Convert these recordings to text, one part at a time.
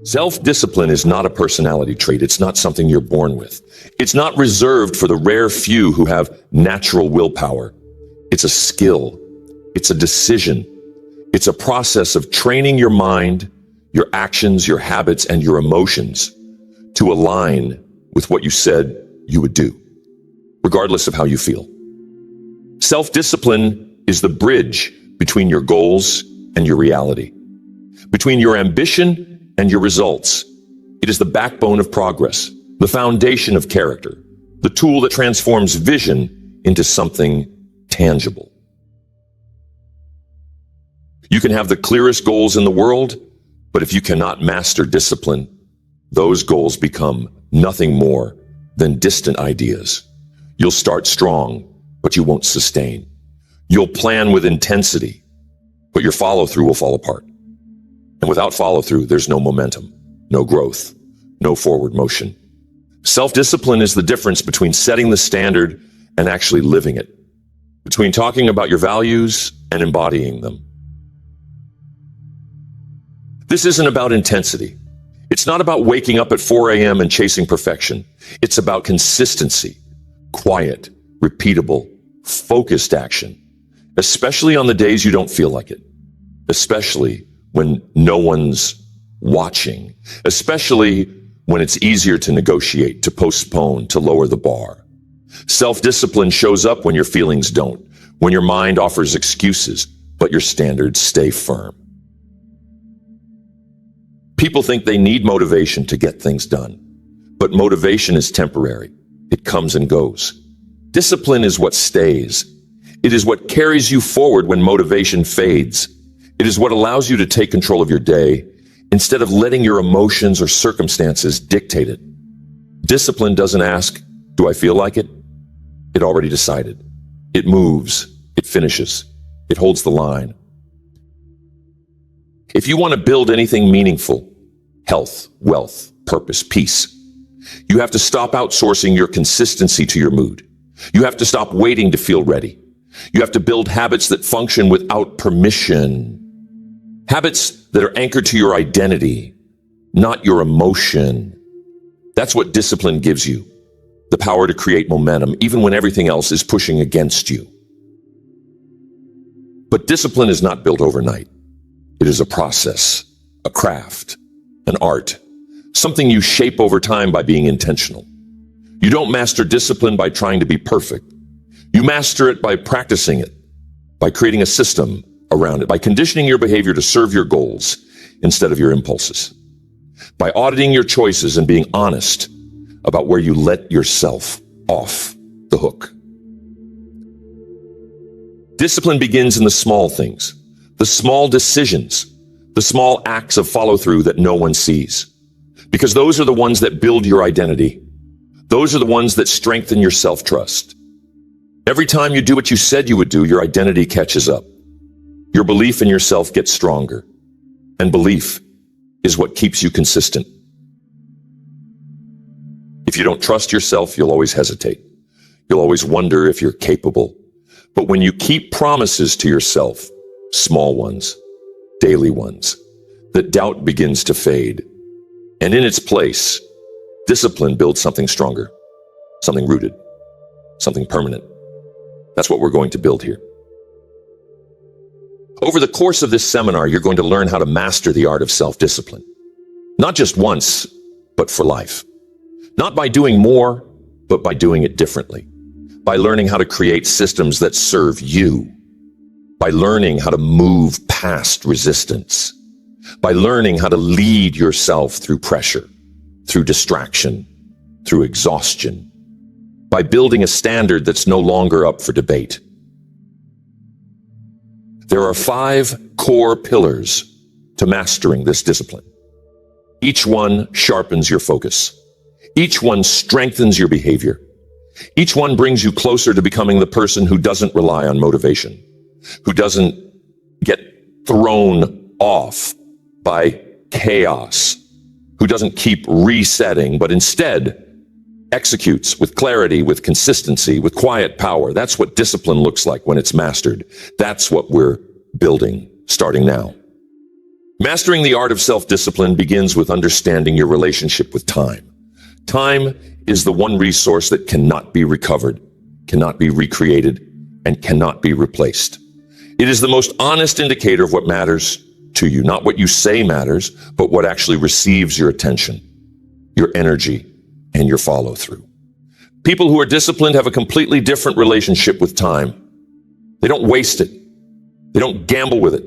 Self-discipline is not a personality trait. It's not something you're born with. It's not reserved for the rare few who have natural willpower. It's a skill. It's a decision. It's a process of training your mind, your actions, your habits, and your emotions to align with what you said you would do, regardless of how you feel. Self-discipline is the bridge between your goals and your reality, between your ambition and your results. It is the backbone of progress, the foundation of character, the tool that transforms vision into something tangible. You can have the clearest goals in the world, but if you cannot master discipline, those goals become nothing more than distant ideas. You'll start strong, but you won't sustain. You'll plan with intensity, but your follow-through will fall apart. And without follow-through, there's no momentum, no growth, no forward motion. Self-discipline is the difference between setting the standard and actually living it, between talking about your values and embodying them. This isn't about intensity. It's not about waking up at 4 a.m. and chasing perfection. It's about consistency, quiet, repeatable, focused action, especially on the days you don't feel like it, especially when no one's watching, especially when it's easier to negotiate, to postpone, to lower the bar. Self-discipline shows up when your feelings don't, when your mind offers excuses, but your standards stay firm. People think they need motivation to get things done, but motivation is temporary. It comes and goes. Discipline is what stays. It is what carries you forward when motivation fades. It is what allows you to take control of your day instead of letting your emotions or circumstances dictate it. Discipline doesn't ask, do I feel like it? It already decided. It moves. It finishes. It holds the line. If you want to build anything meaningful, health, wealth, purpose, peace, you have to stop outsourcing your consistency to your mood. You have to stop waiting to feel ready. You have to build habits that function without permission. Habits that are anchored to your identity, not your emotion. That's what discipline gives you. The power to create momentum, even when everything else is pushing against you. But discipline is not built overnight. It is a process, a craft, an art, something you shape over time by being intentional. You don't master discipline by trying to be perfect. You master it by practicing it, by creating a system around it, by conditioning your behavior to serve your goals instead of your impulses, by auditing your choices and being honest about where you let yourself off the hook. Discipline begins in the small things, the small decisions, the small acts of follow-through that no one sees, because those are the ones that build your identity. Those are the ones that strengthen your self-trust. Every time you do what you said you would do, your identity catches up. Your belief in yourself gets stronger, and belief is what keeps you consistent. If you don't trust yourself, you'll always hesitate. You'll always wonder if you're capable. But when you keep promises to yourself, small ones, daily ones, the doubt begins to fade. And in its place, discipline builds something stronger, something rooted, something permanent. That's what we're going to build here. Over the course of this seminar, you're going to learn how to master the art of self-discipline. Not just once, but for life. Not by doing more, but by doing it differently. By learning how to create systems that serve you. By learning how to move past resistance. By learning how to lead yourself through pressure, through distraction, through exhaustion. By building a standard that's no longer up for debate. There are 5 core pillars to mastering this discipline. Each one sharpens your focus. Each one strengthens your behavior. Each one brings you closer to becoming the person who doesn't rely on motivation, who doesn't get thrown off by chaos, who doesn't keep resetting, but instead executes with clarity, with consistency, with quiet power. That's what discipline looks like when it's mastered. That's what we're building starting now. Mastering the art of self-discipline begins with understanding your relationship with time. Time is the one resource that cannot be recovered, cannot be recreated, and cannot be replaced. It is the most honest indicator of what matters to you, not what you say matters, but what actually receives your attention, your energy, and your follow-through. People who are disciplined have a completely different relationship with time. They don't waste it. They don't gamble with it.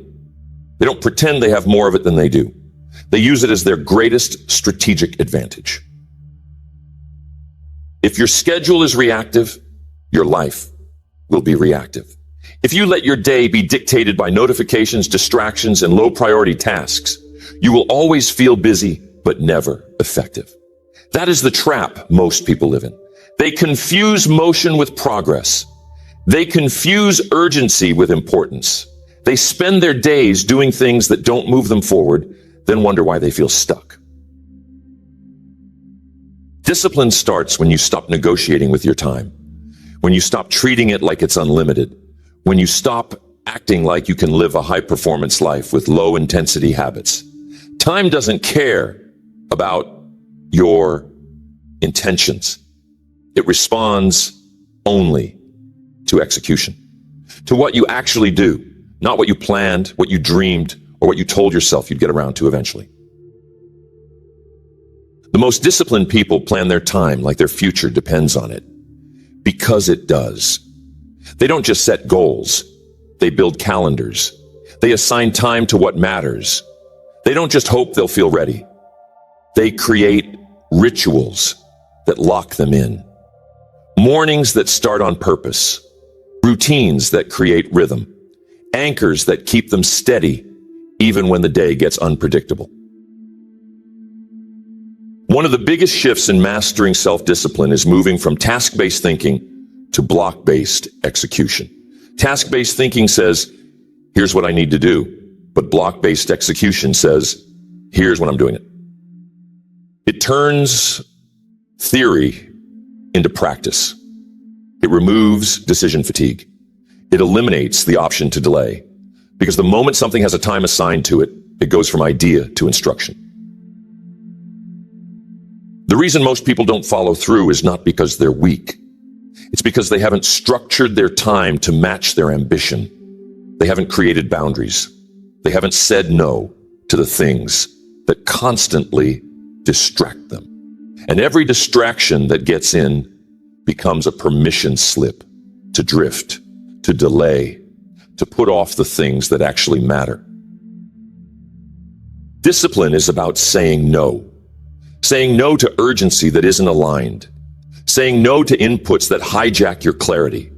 They don't pretend they have more of it than they do. They use it as their greatest strategic advantage. If your schedule is reactive, your life will be reactive. If you let your day be dictated by notifications, distractions, and low-priority tasks, you will always feel busy, but never effective. That is the trap most people live in. They confuse motion with progress. They confuse urgency with importance. They spend their days doing things that don't move them forward, then wonder why they feel stuck. Discipline starts when you stop negotiating with your time, when you stop treating it like it's unlimited, when you stop acting like you can live a high-performance life with low-intensity habits. Time doesn't care about your intentions. It responds only to execution, to what you actually do, not what you planned, what you dreamed, or what you told yourself you'd get around to eventually. The most disciplined people plan their time like their future depends on it, because it does. They don't just set goals. They build calendars. They assign time to what matters. They don't just hope they'll feel ready. They create rituals that lock them in. Mornings that start on purpose. Routines that create rhythm. Anchors that keep them steady even when the day gets unpredictable. One of the biggest shifts in mastering self-discipline is moving from task-based thinking to block-based execution. Task-based thinking says, here's what I need to do, but block-based execution says, here's when I'm doing it. It turns theory into practice. It removes decision fatigue. It eliminates the option to delay, because the moment something has a time assigned to it, it goes from idea to instruction. The reason most people don't follow through is not because they're weak. It's because they haven't structured their time to match their ambition. They haven't created boundaries. They haven't said no to the things that constantly distract them. And every distraction that gets in becomes a permission slip to drift, to delay, to put off the things that actually matter. Discipline is about saying no to urgency that isn't aligned, saying no to inputs that hijack your clarity,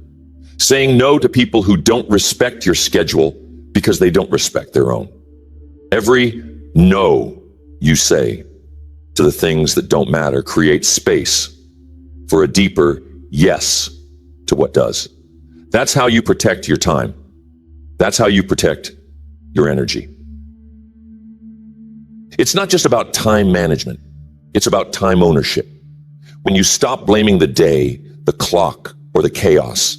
saying no to people who don't respect your schedule because they don't respect their own. Every no you say to the things that don't matter creates space for a deeper yes to what does. That's how you protect your time. That's how you protect your energy. It's not just about time management. It's about time ownership. When you stop blaming the day, the clock, or the chaos,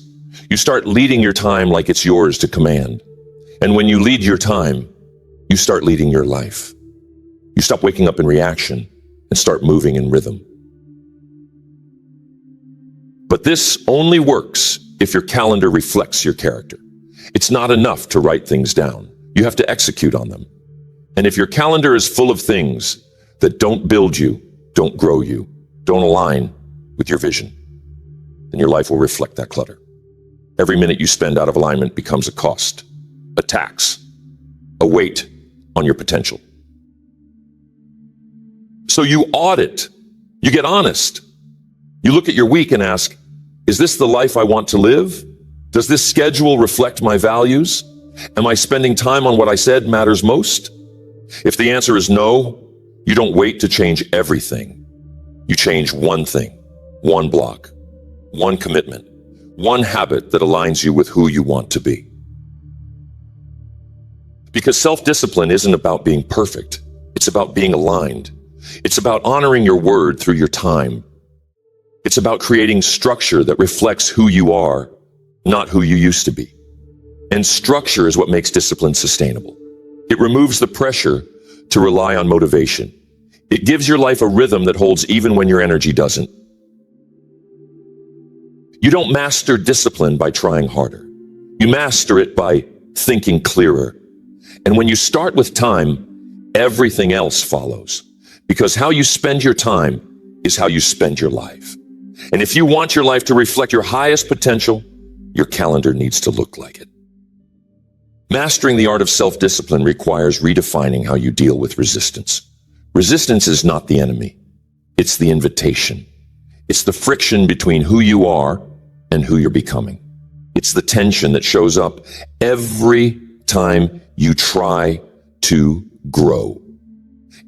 you start leading your time like it's yours to command. And when you lead your time, you start leading your life. You stop waking up in reaction and start moving in rhythm. But this only works if your calendar reflects your character. It's not enough to write things down. You have to execute on them. And if your calendar is full of things that don't build you, don't grow you, don't align with your vision, then your life will reflect that clutter. Every minute you spend out of alignment becomes a cost, a tax, a weight on your potential. So you audit, you get honest. You look at your week and ask, is this the life I want to live? Does this schedule reflect my values? Am I spending time on what I said matters most? If the answer is no, you don't wait to change everything. You change one thing, one block, one commitment, one habit that aligns you with who you want to be. Because self-discipline isn't about being perfect. It's about being aligned. It's about honoring your word through your time. It's about creating structure that reflects who you are, not who you used to be. And structure is what makes discipline sustainable. It removes the pressure to rely on motivation. It gives your life a rhythm that holds even when your energy doesn't. You don't master discipline by trying harder. You master it by thinking clearer. And when you start with time, everything else follows. Because how you spend your time is how you spend your life. And if you want your life to reflect your highest potential, your calendar needs to look like it. Mastering the art of self-discipline requires redefining how you deal with resistance. Resistance is not the enemy. It's the invitation. It's the friction between who you are and who you're becoming. It's the tension that shows up every time you try to grow.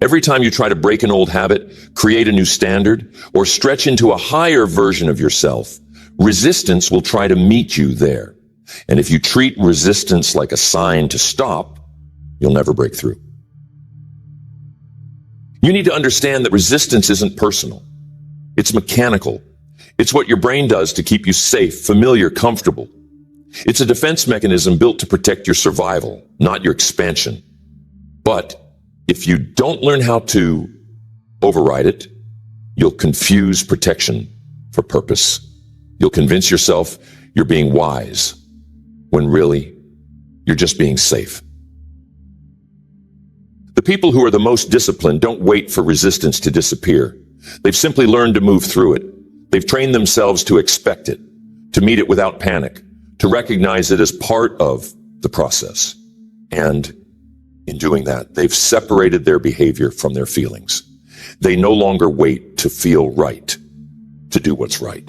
Every time you try to break an old habit, create a new standard, or stretch into a higher version of yourself, resistance will try to meet you there. And if you treat resistance like a sign to stop, you'll never break through. You need to understand that resistance isn't personal. It's mechanical. It's what your brain does to keep you safe, familiar, comfortable. It's a defense mechanism built to protect your survival, not your expansion. But if you don't learn how to override it, you'll confuse protection for purpose. You'll convince yourself you're being wise, when really, you're just being safe. The people who are the most disciplined don't wait for resistance to disappear. They've simply learned to move through it. They've trained themselves to expect it, to meet it without panic, to recognize it as part of the process. And in doing that, they've separated their behavior from their feelings. They no longer wait to feel right, to do what's right.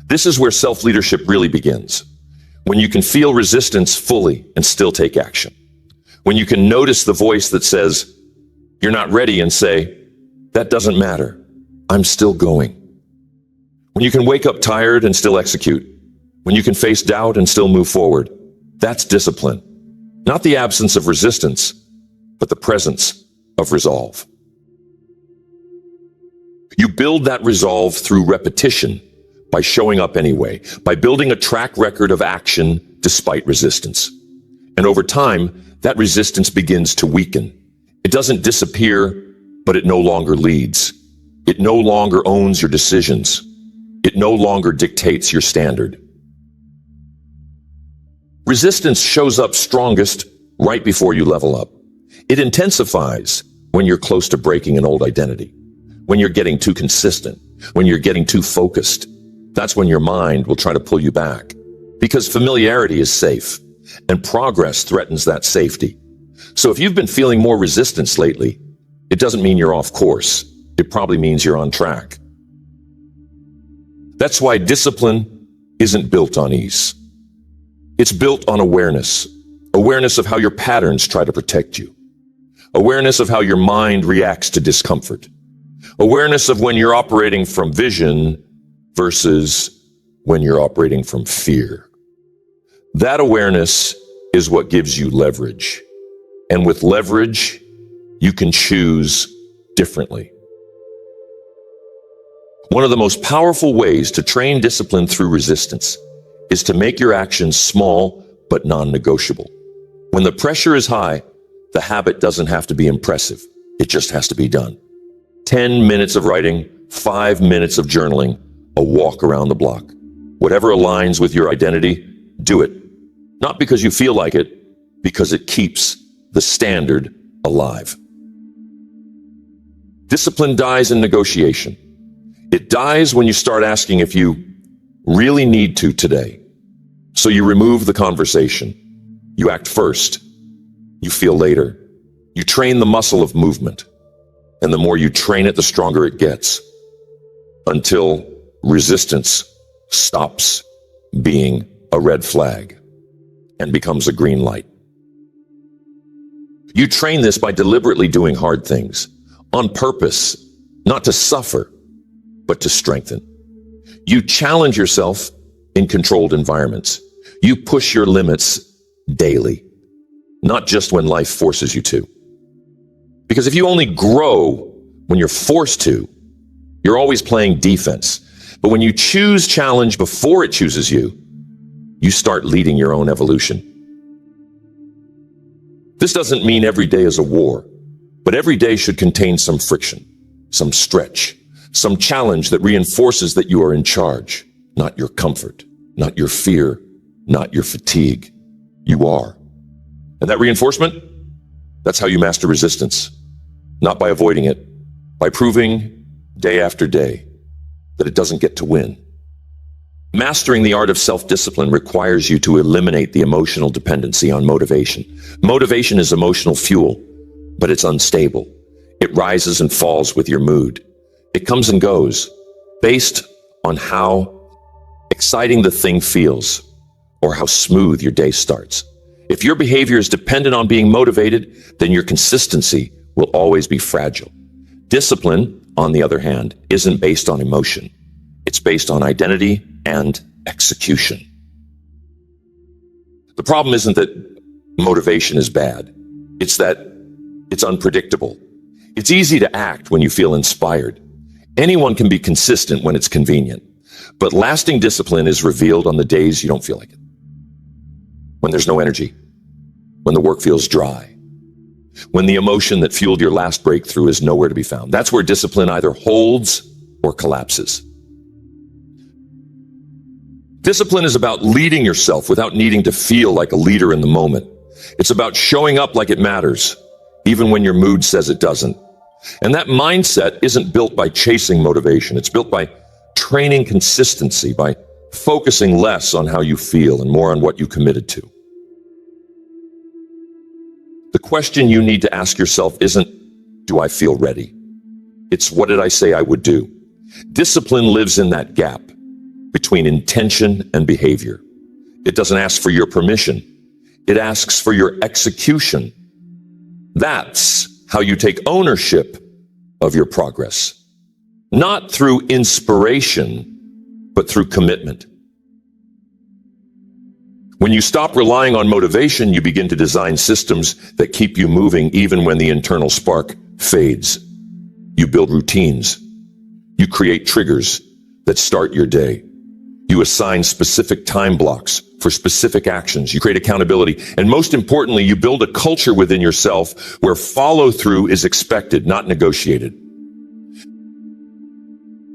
This is where self-leadership really begins. When you can feel resistance fully and still take action. When you can notice the voice that says, you're not ready, and say, that doesn't matter. I'm still going. When you can wake up tired and still execute. When you can face doubt and still move forward. That's discipline. Not the absence of resistance, but the presence of resolve. You build that resolve through repetition, by showing up anyway, by building a track record of action despite resistance. And over time, that resistance begins to weaken. It doesn't disappear, but it no longer leads. It no longer owns your decisions. It no longer dictates your standard. Resistance shows up strongest right before you level up. It intensifies when you're close to breaking an old identity, when you're getting too consistent, when you're getting too focused. That's when your mind will try to pull you back, because familiarity is safe, and progress threatens that safety. So if you've been feeling more resistance lately, it doesn't mean you're off course. It probably means you're on track. That's why discipline isn't built on ease. It's built on awareness. Awareness of how your patterns try to protect you. Awareness of how your mind reacts to discomfort. Awareness of when you're operating from vision versus when you're operating from fear. That awareness is what gives you leverage. And with leverage, you can choose differently. One of the most powerful ways to train discipline through resistance is to make your actions small but non-negotiable. When the pressure is high, the habit doesn't have to be impressive. It just has to be done. 10 minutes of writing, 5 minutes of journaling, a walk around the block. Whatever aligns with your identity, do it. Not because you feel like it, because it keeps the standard alive. Discipline dies in negotiation. It dies when you start asking if you really need to today. So you remove the conversation. You act first. You feel later. You train the muscle of movement. And the more you train it, the stronger it gets. Until resistance stops being a red flag and becomes a green light. You train this by deliberately doing hard things on purpose, not to suffer, but to strengthen. You challenge yourself in controlled environments. You push your limits daily, not just when life forces you to. Because if you only grow when you're forced to, you're always playing defense. But when you choose challenge before it chooses you, you start leading your own evolution. This doesn't mean every day is a war, but every day should contain some friction, some stretch, some challenge that reinforces that you are in charge, not your comfort, not your fear, not your fatigue. You are. And that reinforcement, that's how you master resistance, not by avoiding it, by proving day after day that it doesn't get to win. Mastering the art of self-discipline requires you to eliminate the emotional dependency on motivation. Motivation is emotional fuel, but it's unstable. It rises and falls with your mood. It comes and goes based on how exciting the thing feels or how smooth your day starts. If your behavior is dependent on being motivated, then your consistency will always be fragile. Discipline, on the other hand, isn't based on emotion. It's based on identity and execution. The problem isn't that motivation is bad. It's that it's unpredictable. It's easy to act when you feel inspired. Anyone can be consistent when it's convenient. But lasting discipline is revealed on the days you don't feel like it. When there's no energy. When the work feels dry. When the emotion that fueled your last breakthrough is nowhere to be found. That's where discipline either holds or collapses. Discipline is about leading yourself without needing to feel like a leader in the moment. It's about showing up like it matters, even when your mood says it doesn't. And that mindset isn't built by chasing motivation. It's built by training consistency, by focusing less on how you feel and more on what you committed to. The question you need to ask yourself isn't, do I feel ready? It's, what did I say I would do? Discipline lives in that gap between intention and behavior. It doesn't ask for your permission. It asks for your execution. That's how you take ownership of your progress. Not through inspiration, but through commitment. When you stop relying on motivation, you begin to design systems that keep you moving even when the internal spark fades. You build routines. You create triggers that start your day. You assign specific time blocks for specific actions. You create accountability. And most importantly, you build a culture within yourself where follow-through is expected, not negotiated.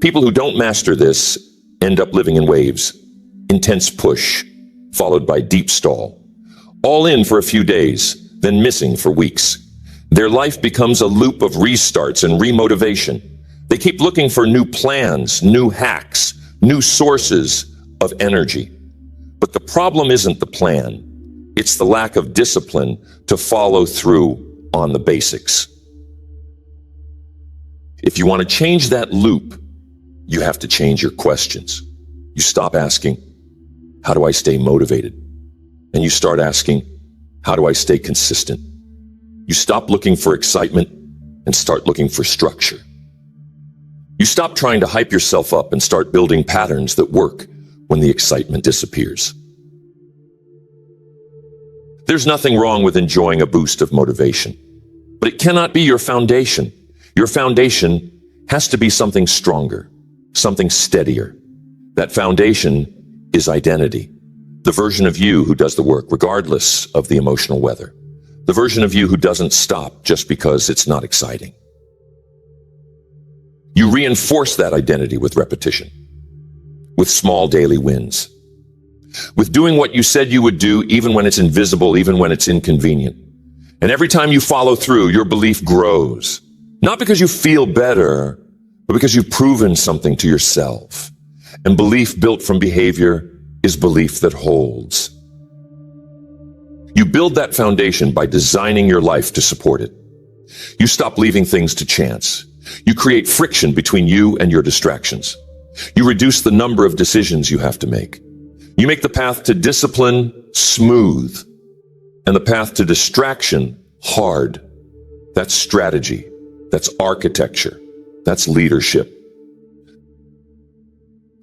People who don't master this end up living in waves. Intense push, followed by deep stall. All in for a few days, then missing for weeks. Their life becomes a loop of restarts and remotivation. They keep looking for new plans, new hacks, new sources of energy. But the problem isn't the plan. It's the lack of discipline to follow through on the basics. If you want to change that loop, you have to change your questions. You stop asking, how do I stay motivated? And you start asking, how do I stay consistent? You stop looking for excitement and start looking for structure. You stop trying to hype yourself up and start building patterns that work when the excitement disappears. There's nothing wrong with enjoying a boost of motivation, but it cannot be your foundation. Your foundation has to be something stronger, something steadier. That foundation is identity, the version of you who does the work regardless of the emotional weather, the version of you who doesn't stop just because it's not exciting. You reinforce that identity with repetition, with small daily wins, with doing what you said you would do even when it's invisible, even when it's inconvenient. And every time you follow through, your belief grows, not because you feel better, but because you've proven something to yourself. And belief built from behavior is belief that holds. You build that foundation by designing your life to support it. You stop leaving things to chance. You create friction between you and your distractions. You reduce the number of decisions you have to make. You make the path to discipline smooth and the path to distraction hard. That's strategy. That's architecture. That's leadership.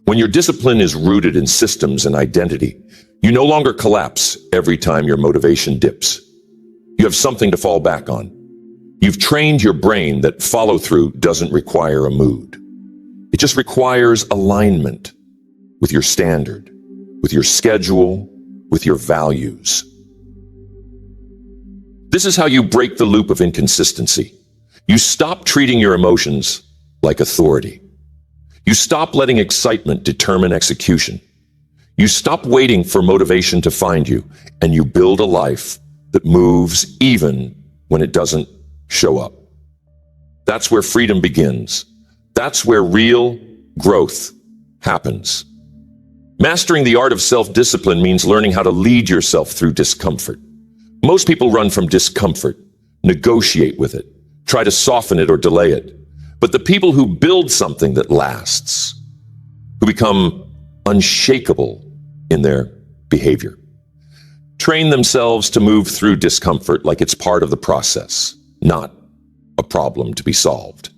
When your discipline is rooted in systems and identity, you no longer collapse every time your motivation dips. You have something to fall back on. You've trained your brain that follow-through doesn't require a mood. It just requires alignment with your standard, with your schedule, with your values. This is how you break the loop of inconsistency. You stop treating your emotions like authority. You stop letting excitement determine execution. You stop waiting for motivation to find you, and you build a life that moves even when it doesn't show up. That's where freedom begins. That's where real growth happens. Mastering the art of self-discipline means learning how to lead yourself through discomfort. Most people run from discomfort, negotiate with it, try to soften it or delay it. But the people who build something that lasts, who become unshakable in their behavior, train themselves to move through discomfort like it's part of the process, not a problem to be solved.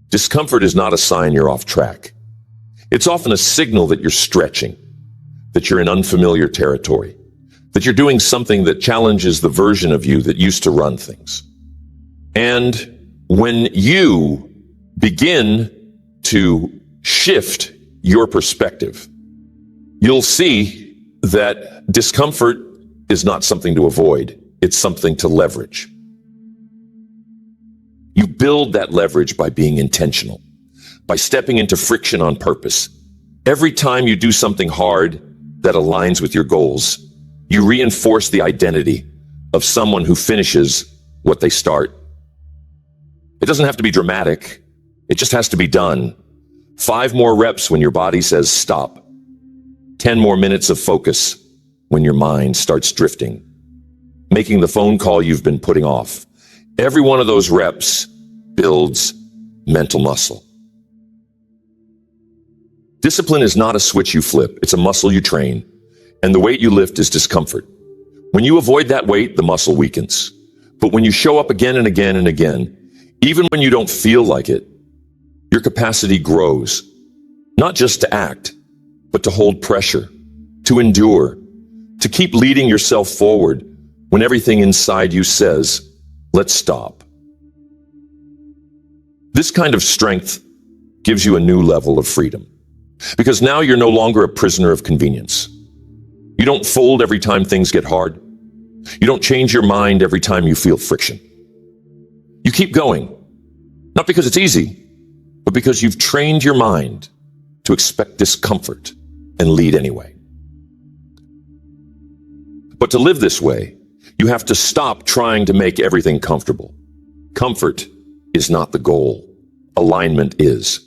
Discomfort is not a sign you're off track. It's often a signal that you're stretching, that you're in unfamiliar territory, that you're doing something that challenges the version of you that used to run things. And when you begin to shift your perspective, you'll see that discomfort is not something to avoid. It's something to leverage. You build that leverage by being intentional, by stepping into friction on purpose. Every time you do something hard that aligns with your goals, you reinforce the identity of someone who finishes what they start. It doesn't have to be dramatic. It just has to be done. 5 more reps when your body says stop. 10 more minutes of focus when your mind starts drifting. Making the phone call you've been putting off. Every one of those reps builds mental muscle. Discipline is not a switch you flip. It's a muscle you train. And the weight you lift is discomfort. When you avoid that weight, the muscle weakens. But when you show up again and again and again, even when you don't feel like it, your capacity grows. Not just to act, but to hold pressure, to endure, to keep leading yourself forward when everything inside you says, let's stop. This kind of strength gives you a new level of freedom. Because now you're no longer a prisoner of convenience. You don't fold every time things get hard. You don't change your mind every time you feel friction. You keep going, not because it's easy, but because you've trained your mind to expect discomfort and lead anyway. But to live this way, you have to stop trying to make everything comfortable. Comfort is not the goal. Alignment is.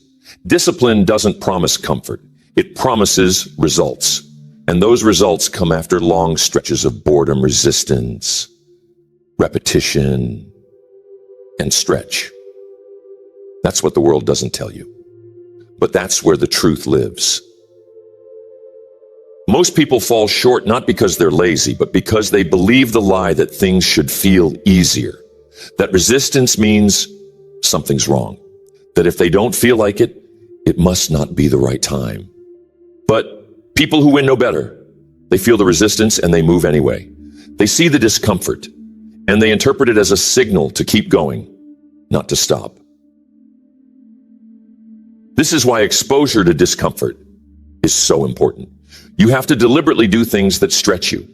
Discipline doesn't promise comfort. It promises results. And those results come after long stretches of boredom, resistance, repetition, and stretch. That's what the world doesn't tell you. But that's where the truth lives. Most people fall short not because they're lazy, but because they believe the lie that things should feel easier. That resistance means something's wrong. That if they don't feel like it, it must not be the right time. But people who win know better. They feel the resistance and they move anyway. They see the discomfort and they interpret it as a signal to keep going, not to stop. This is why exposure to discomfort is so important. You have to deliberately do things that stretch you,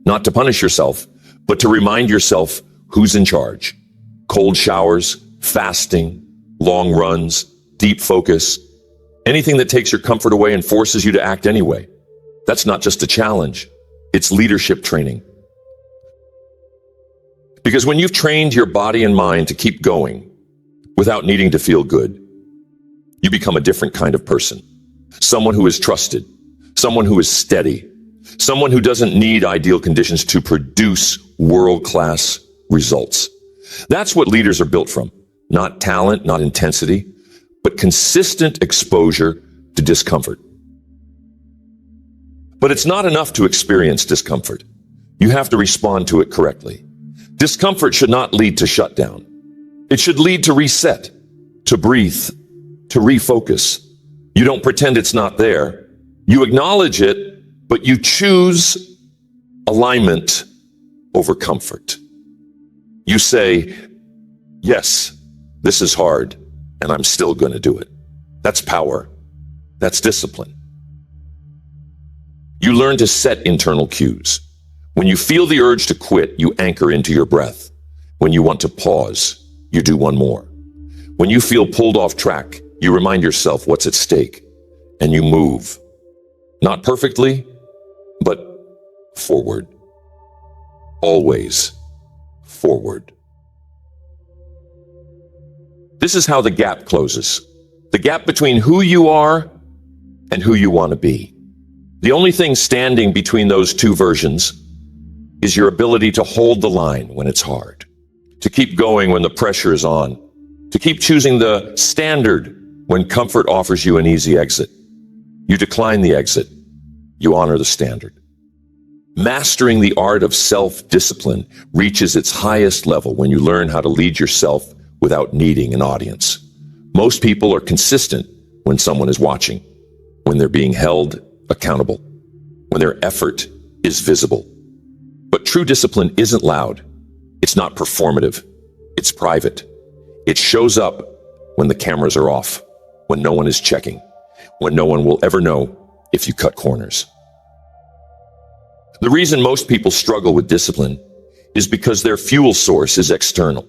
not to punish yourself, but to remind yourself who's in charge. Cold showers, fasting, long runs, deep focus, anything that takes your comfort away and forces you to act anyway. That's not just a challenge, it's leadership training. Because when you've trained your body and mind to keep going without needing to feel good, you become a different kind of person. Someone who is trusted, someone who is steady, someone who doesn't need ideal conditions to produce world-class results. That's what leaders are built from. Not talent, not intensity, but consistent exposure to discomfort. But it's not enough to experience discomfort. You have to respond to it correctly. Discomfort should not lead to shutdown. It should lead to reset, to breathe, to refocus. You don't pretend it's not there. You acknowledge it, but you choose alignment over comfort. You say, yes, this is hard, and I'm still going to do it. That's power. That's discipline. You learn to set internal cues. When you feel the urge to quit, you anchor into your breath. When you want to pause, you do one more. When you feel pulled off track, you remind yourself what's at stake, and you move. Not perfectly, but forward. Always forward. This is how the gap closes. The gap between who you are and who you want to be. The only thing standing between those two versions is your ability to hold the line when it's hard, to keep going when the pressure is on, to keep choosing the standard when comfort offers you an easy exit. You decline the exit. You honor the standard. Mastering the art of self-discipline reaches its highest level when you learn how to lead yourself without needing an audience. Most people are consistent when someone is watching, when they're being held accountable, when their effort is visible. But true discipline isn't loud. It's not performative. It's private. It shows up when the cameras are off, when no one is checking, when no one will ever know if you cut corners. The reason most people struggle with discipline is because their fuel source is external.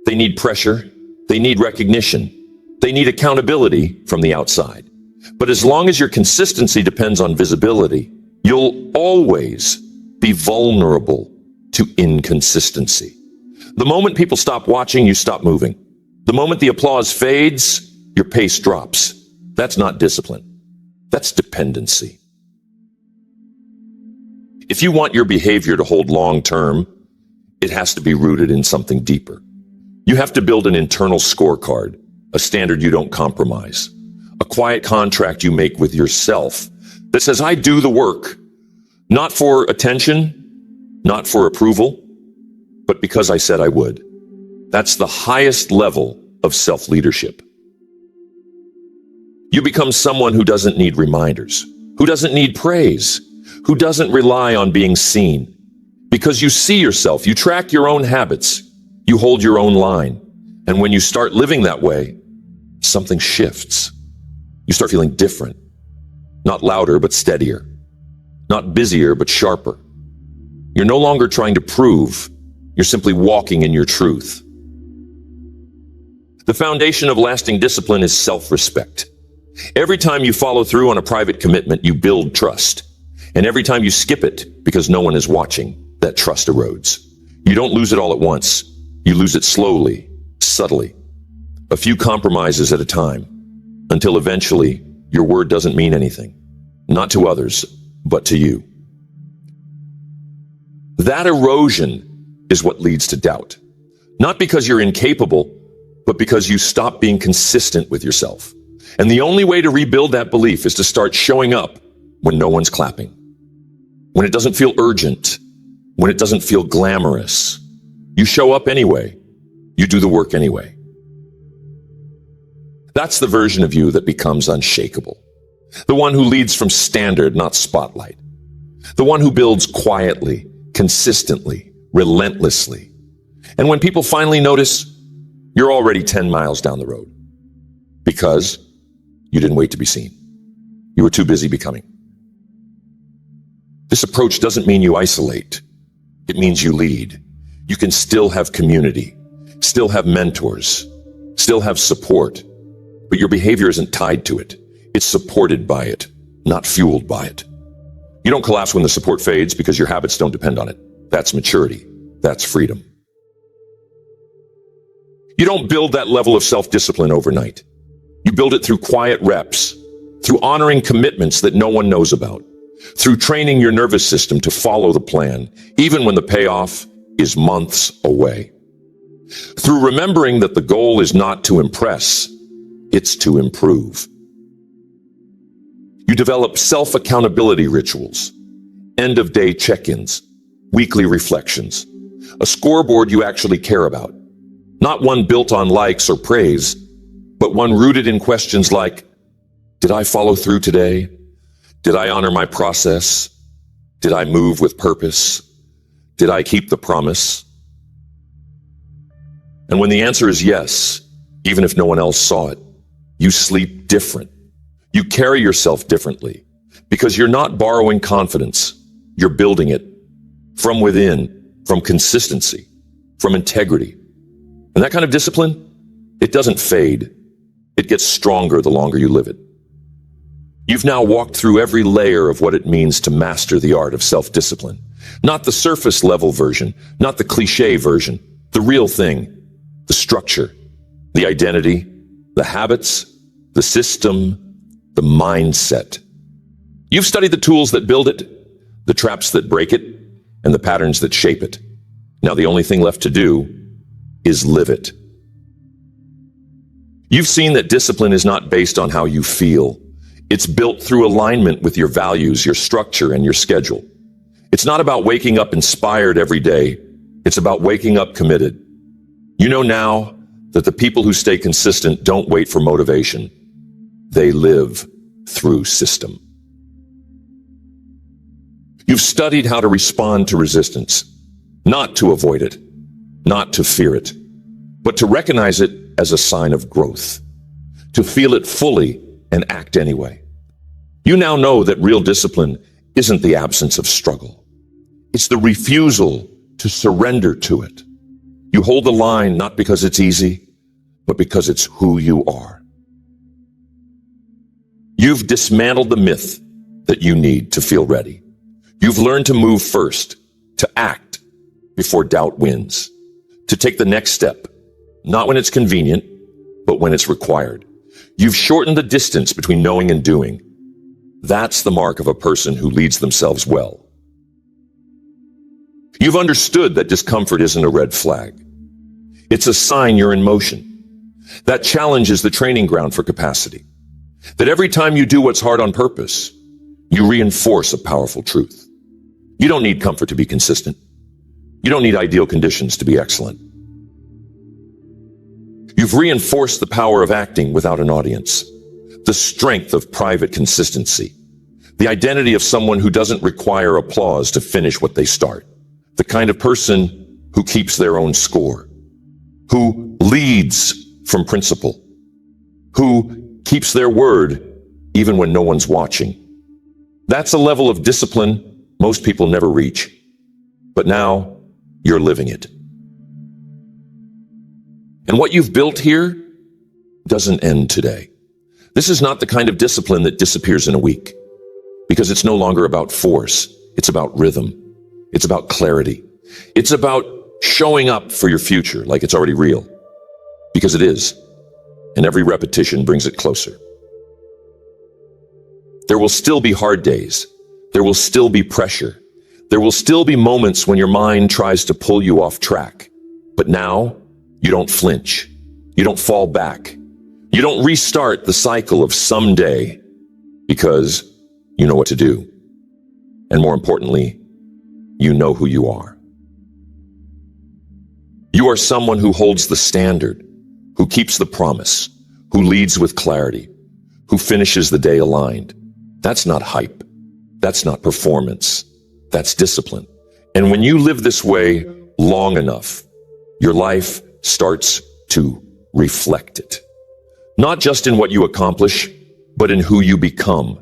They need pressure. They need recognition. They need accountability from the outside. But as long as your consistency depends on visibility, you'll always be vulnerable to inconsistency. The moment people stop watching, you stop moving. The moment the applause fades, your pace drops. That's not discipline. That's dependency. If you want your behavior to hold long term, it has to be rooted in something deeper. You have to build an internal scorecard, a standard you don't compromise, a quiet contract you make with yourself that says, I do the work, not for attention, not for approval, but because I said I would. That's the highest level of self-leadership. You become someone who doesn't need reminders, who doesn't need praise, who doesn't rely on being seen. Because you see yourself, you track your own habits, you hold your own line. And when you start living that way, something shifts. You start feeling different. Not louder, but steadier. Not busier, but sharper. You're no longer trying to prove. You're simply walking in your truth. The foundation of lasting discipline is self-respect. Every time you follow through on a private commitment, you build trust. And every time you skip it because no one is watching, that trust erodes. You don't lose it all at once. You lose it slowly, subtly, a few compromises at a time, until eventually your word doesn't mean anything, not to others, but to you. That erosion is what leads to doubt. Not because you're incapable, but because you stop being consistent with yourself. And the only way to rebuild that belief is to start showing up when no one's clapping, when it doesn't feel urgent, when it doesn't feel glamorous. You show up anyway. You do the work anyway. That's the version of you that becomes unshakable. The one who leads from standard, not spotlight. The one who builds quietly, consistently, relentlessly. And when people finally notice, you're already 10 miles down the road. Because you didn't wait to be seen. You were too busy becoming. This approach doesn't mean you isolate. It means you lead. You can still have community, still have mentors, still have support, but your behavior isn't tied to it. It's supported by it, not fueled by it. You don't collapse when the support fades because your habits don't depend on it. That's maturity. That's freedom. You don't build that level of self-discipline overnight. You build it through quiet reps, through honoring commitments that no one knows about, through training your nervous system to follow the plan, even when the payoff is months away. Through remembering that the goal is not to impress, it's to improve. You develop self-accountability rituals, end-of-day check-ins, weekly reflections, a scoreboard you actually care about, not one built on likes or praise, but one rooted in questions like, did I follow through today? Did I honor my process? Did I move with purpose? Did I keep the promise? And when the answer is yes, even if no one else saw it, you sleep different. You carry yourself differently because you're not borrowing confidence. You're building it from within, from consistency, from integrity. And that kind of discipline, it doesn't fade. It gets stronger the longer you live it. You've now walked through every layer of what it means to master the art of self-discipline. Not the surface level version, not the cliche version, the real thing, the structure, the identity, the habits, the system, the mindset. You've studied the tools that build it, the traps that break it, and the patterns that shape it. Now the only thing left to do is live it. You've seen that discipline is not based on how you feel. It's built through alignment with your values, your structure, and your schedule. It's not about waking up inspired every day. It's about waking up committed. You know now that the people who stay consistent don't wait for motivation. They live through system. You've studied how to respond to resistance, not to avoid it, not to fear it, but to recognize it as a sign of growth, to feel it fully and act anyway. You now know that real discipline isn't the absence of struggle. It's the refusal to surrender to it. You hold the line not because it's easy, but because it's who you are. You've dismantled the myth that you need to feel ready. You've learned to move first, to act before doubt wins, to take the next step, not when it's convenient, but when it's required. You've shortened the distance between knowing and doing. That's the mark of a person who leads themselves well. You've understood that discomfort isn't a red flag. It's a sign you're in motion. That challenge is the training ground for capacity. That every time you do what's hard on purpose, you reinforce a powerful truth. You don't need comfort to be consistent. You don't need ideal conditions to be excellent. You've reinforced the power of acting without an audience, the strength of private consistency, the identity of someone who doesn't require applause to finish what they start, the kind of person who keeps their own score, who leads from principle, who keeps their word even when no one's watching. That's a level of discipline most people never reach, but now you're living it. And what you've built here doesn't end today. This is not the kind of discipline that disappears in a week, because it's no longer about force. It's about rhythm. It's about clarity. It's about showing up for your future like it's already real, because it is, and every repetition brings it closer. There will still be hard days. There will still be pressure. There will still be moments when your mind tries to pull you off track. But now, you don't flinch. You don't fall back. You don't restart the cycle of someday, because you know what to do. And more importantly, you know who you are. You are someone who holds the standard, who keeps the promise, who leads with clarity, who finishes the day aligned. That's not hype. That's not performance. That's discipline. And when you live this way long enough, your life starts to reflect it. Not just in what you accomplish, but in who you become.